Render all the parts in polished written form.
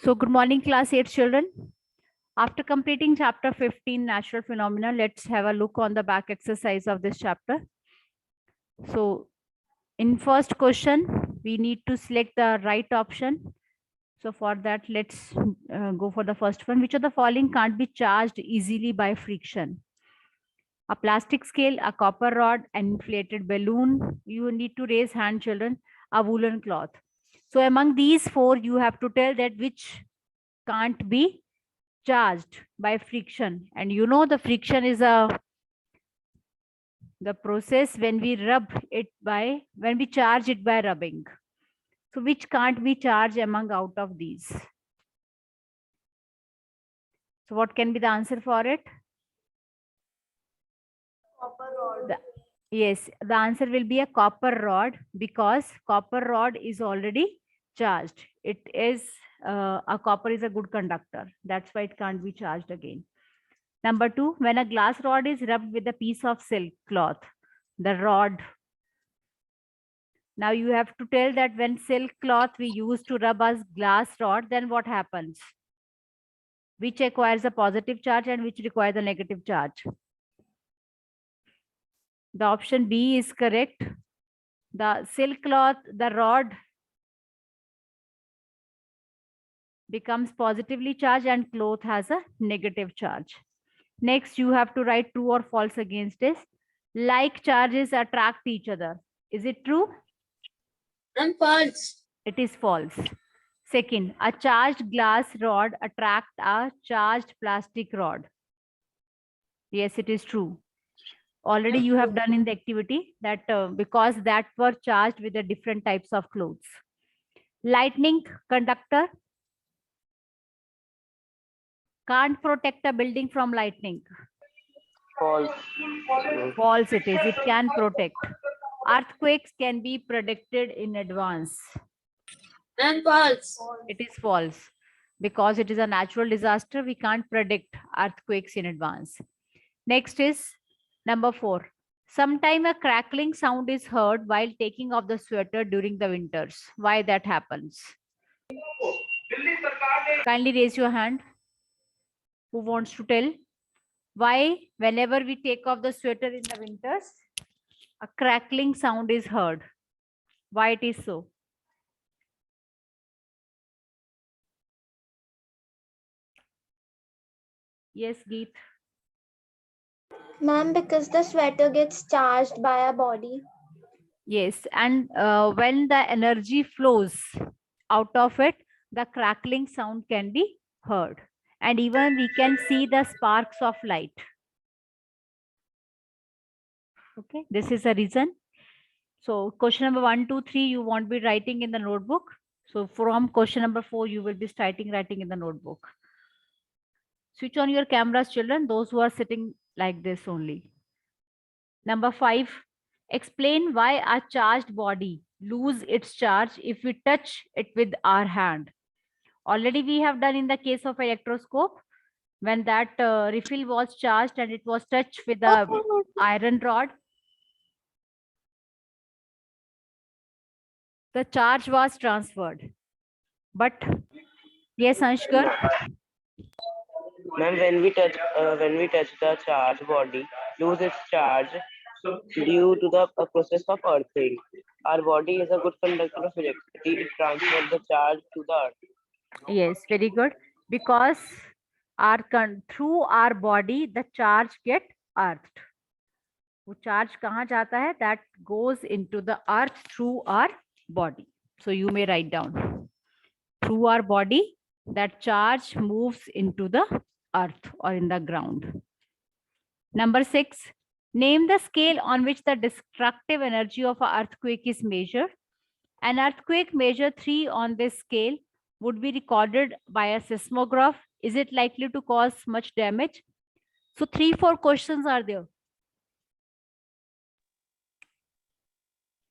So good morning, class 8 children. After completing chapter 15, natural phenomena, let's have a look on the back exercise of this chapter. So in first question, we need to select the right option. So for that, let's go for the first one. Which of the following can't be charged easily by friction? A plastic scale, a copper rod, an inflated balloon. You need to raise hand, children. A woolen cloth. So among these four, you have to tell that which can't be charged by friction. And you know the friction is the process when we charge it by rubbing. So which can't be charged among out of these? So what can be the answer for it? Copper rod. Yes, the answer will be a copper rod, because copper rod is already charged. It is a copper is a good conductor. That's why it can't be charged again. Number 2, when a glass rod is rubbed with a piece of silk cloth, the rod. Now you have to tell that when silk cloth we use to rub a glass rod, then what happens? Which acquires a positive charge and which requires a negative charge? The option B is correct. The silk cloth, the rod becomes positively charged and cloth has a negative charge. Next, you have to write true or false against this. Like charges attract each other. Is it true? And false. It is false. Second, a charged glass rod attract a charged plastic rod. Yes, it is true. Already you have done in the activity that because that were charged with the different types of clothes. Lightning conductor can't protect a building from lightning. False. False it is. It can protect. Earthquakes can be predicted in advance. And false. It is false. Because it is a natural disaster, we can't predict earthquakes in advance. Next is number 4. Sometime a crackling sound is heard while taking off the sweater during the winters. Why that happens? Kindly raise your hand. Who wants to tell? Why whenever we take off the sweater in the winters, a crackling sound is heard? Why it is so? Yes, Geet. Ma'am, because the sweater gets charged by our body. Yes, and when the energy flows out of it, the crackling sound can be heard. And even we can see the sparks of light. Okay, this is a reason. So question number 1, 2, 3, you won't be writing in the notebook. So from question number 4, you will be writing in the notebook. Switch on your cameras, children, those who are sitting like this only. Number 5, explain why a charged body lose its charge if we touch it with our hand. Already we have done in the case of electroscope, when that refill was charged and it was touched with the iron rod, the charge was transferred. But yes, Anshkar. Ma'am, when we touch the charged body, lose its charge due to the process of earthing. Our body is a good conductor of electricity. It transfers the charge to the earth. Yes, very good. Because through our body, the charge get earthed. वो charge कहाँ जाता है? That goes into the earth through our body. So you may write down. Through our body, that charge moves into the earth or in the ground. Number 6, name the scale on which the destructive energy of an earthquake is measured. An earthquake measure 3 on this scale would be recorded by a seismograph. Is it likely to cause much damage? So 3, 4 questions are there.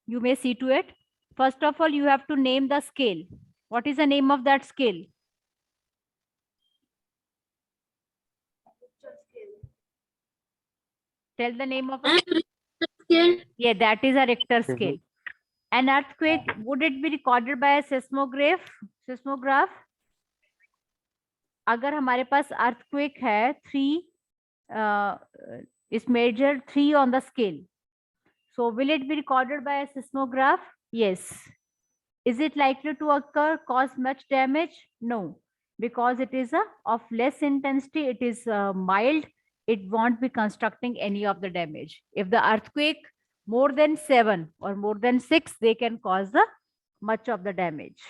You may see to it. First of all, you have to name the scale. What is the name of that scale? Tell the name of it. Yeah, that is a Richter scale. An earthquake, would it be recorded by a seismograph? अगर हमारे पास earthquake है 3 is measured 3 on the scale. So will it be recorded by a seismograph? Yes. Is it likely to occur, cause much damage? No, because it is of less intensity, it is mild, it won't be constructing any of the damage. If the earthquake more than 7 or more than 6, they can cause the much of the damage.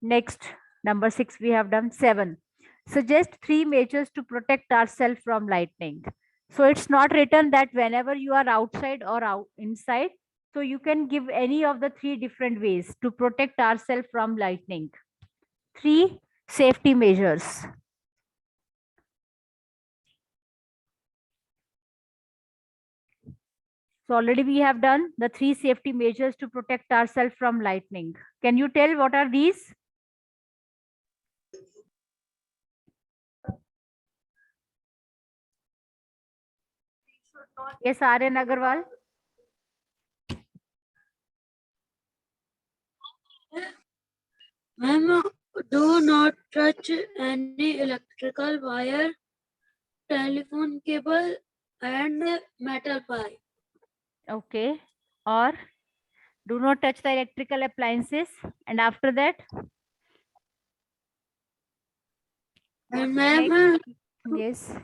Next, number 6 we have done. 7. Suggest 3 measures to protect ourselves from lightning. So it's not written that whenever you are outside or out inside, so you can give any of the 3 different ways to protect ourselves from lightning. 3 safety measures. So already we have done the 3 safety measures to protect ourselves from lightning. Can you tell what are these? Yes, Aryan Agarwal. Ma'am, do not touch any electrical wire, telephone cable, and metal pipe. Okay. Or do not touch the electrical appliances. And after that, And ma'am, yes.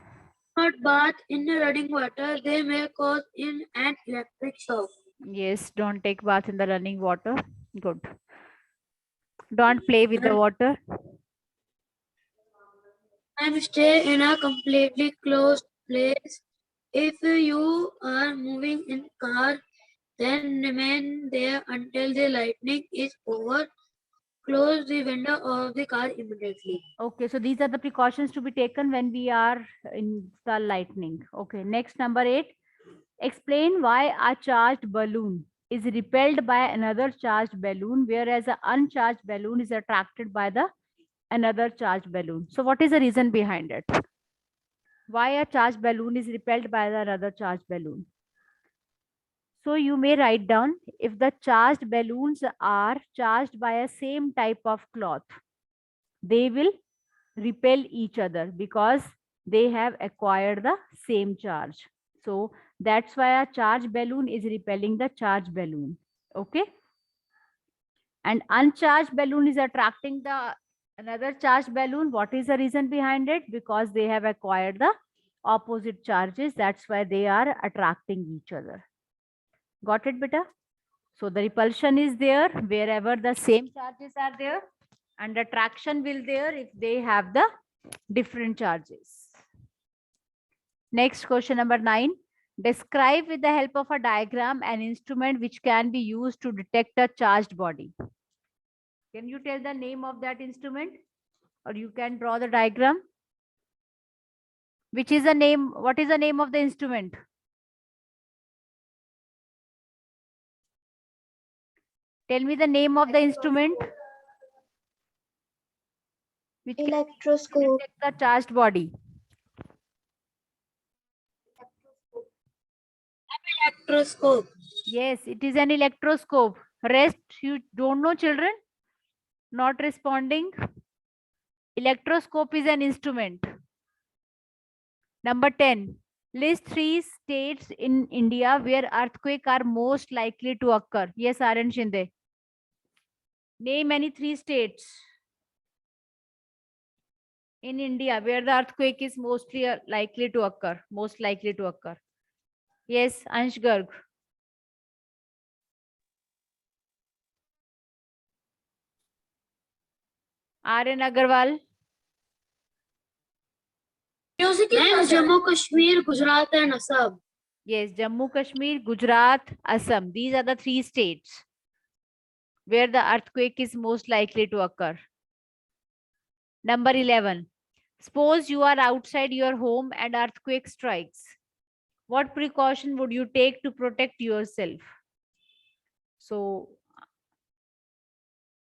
not bath in running water. They may cause in an electric shock. Yes, don't take bath in the running water. Good. Don't play with the water. And stay in a completely closed place. If you are moving in car, then remain there until the lightning is over. Close the window of the car immediately. Okay, so these are the precautions to be taken when we are in the lightning. Okay, next number 8. Explain why a charged balloon is repelled by another charged balloon, whereas an uncharged balloon is attracted by the another charged balloon. So what is the reason behind it? Why a charged balloon is repelled by the another charged balloon? So you may write down, if the charged balloons are charged by a same type of cloth, they will repel each other because they have acquired the same charge. So that's why a charged balloon is repelling the charged balloon. Okay. And uncharged balloon is attracting the another charged balloon. What is the reason behind it? Because they have acquired the opposite charges. That's why they are attracting each other. Got it, beta? So the repulsion is there wherever the same charges are there, and attraction will there if they have the different charges. Next, question number 9. Describe with the help of a diagram an instrument which can be used to detect a charged body. Can you tell the name of that instrument? Or you can draw the diagram. Which is the name? What is the name of the instrument? Tell me the name of the instrument. Which can Electroscope. detect the charged body. Electroscope. Yes, it is an electroscope. Rest, you don't know, children? Not responding. Electroscope is an instrument. Number 10. List 3 states in India where earthquakes are most likely to occur. Yes, Aryan Shinde. Name any 3 states in India where the earthquake is mostly likely to occur. Most likely to occur. Yes, Ansh Garg. Aryan Agarwal. Ma'am, Jammu Kashmir, Gujarat, and Assam. Yes, Jammu Kashmir, Gujarat, Assam. These are the 3 states where the earthquake is most likely to occur. Number 11. Suppose you are outside your home and earthquake strikes. What precaution would you take to protect yourself? So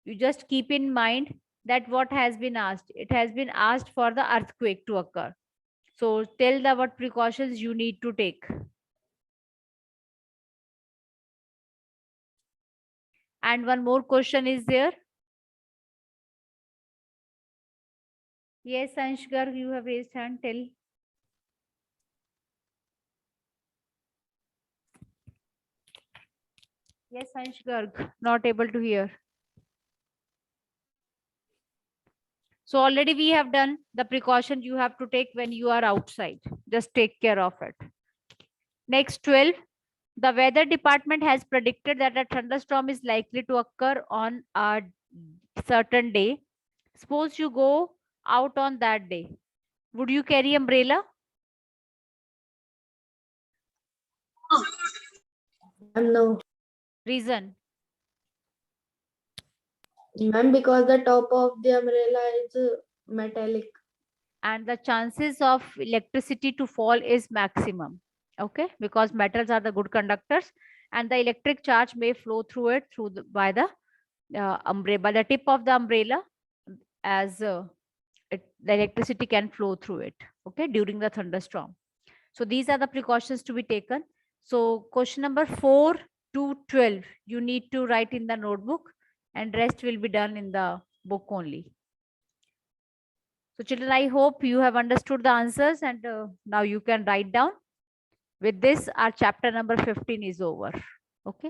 you just keep in mind that what has been asked. It has been asked for the earthquake to occur. So tell the what precautions you need to take. And one more question is there. Yes, Ansh Garg, you have raised hand. Tell. Yes, Ansh Garg, not able to hear. So already we have done the precaution you have to take when you are outside. Just take care of it. Next 12. The weather department has predicted that a thunderstorm is likely to occur on a certain day. Suppose you go out on that day. Would you carry umbrella? No. Reason. Ma'am, because the top of the umbrella is metallic. And the chances of electricity to fall is maximum. Okay, because metals are the good conductors and the electric charge may flow through it by the umbrella, by the tip of the umbrella, as the electricity can flow through it. Okay, during the thunderstorm. So these are the precautions to be taken. So question number 4 to 12 you need to write in the notebook and rest will be done in the book only. So children, I hope you have understood the answers and now you can write down. With this, our chapter number 15 is over. Okay.